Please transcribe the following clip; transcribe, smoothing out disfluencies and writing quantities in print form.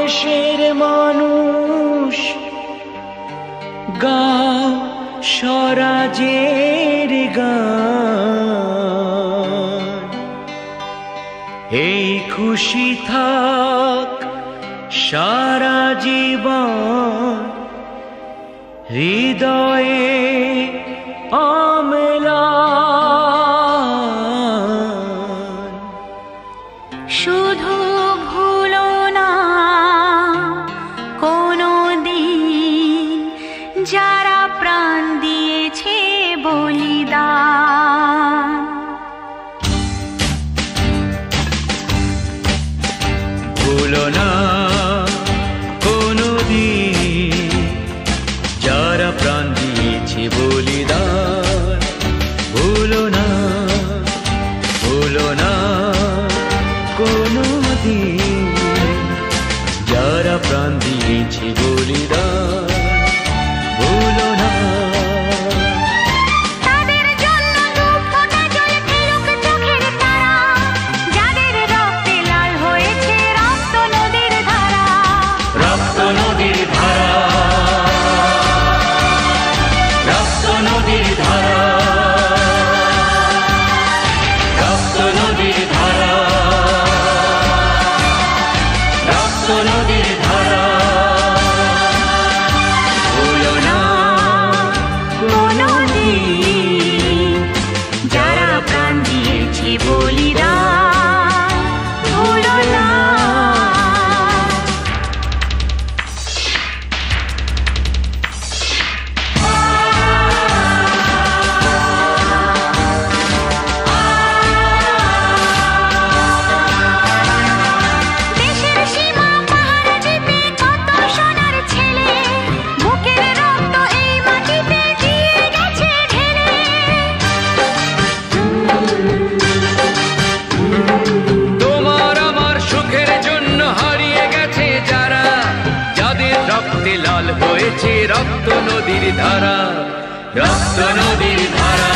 দেশের মানুষ গাও স্বরাজের গান, এই খুশি থাক সারা জীবন হৃদয়ে অম্লান। শুধু ভুলো না কোনো দিন যারা প্রাণ দিয়েছে বলিদান। ভুলো না কোনো দিন যারা প্রাণ দিয়েছে বলিদান। ভুলো না, ভুলো না কোনো দিন যারা প্রাণ দিয়েছে বলিদান। ভুলো না। তাদের জন্য দু ফোঁটা জল ফেলুক চোখের তারা, যাদের রক্তে লাল হয়েছে রক্ত নদীর ধারা। রক্ত নদীর ধারা, রক্ত নদীর ধারা, রক্ত নদীর ধারা, রক্ত নদীর ধারা। ভুলো না কোনো দিন যারা প্রাণ দিয়েছে বলিদান। ভুলো না। দেশের সীমা পাহাড় জিতে কত সোনার ছেলে, বুকের রক্ত এই মাটিতে দিয়ে গেছে ঢেলে। তোমার আমার সুখের জন্য হারিয়ে গেছে যারা, যাদের রক্তে লাল হয়েছে রক্ত নদীর ধারা। রক্ত নদীর ধারা।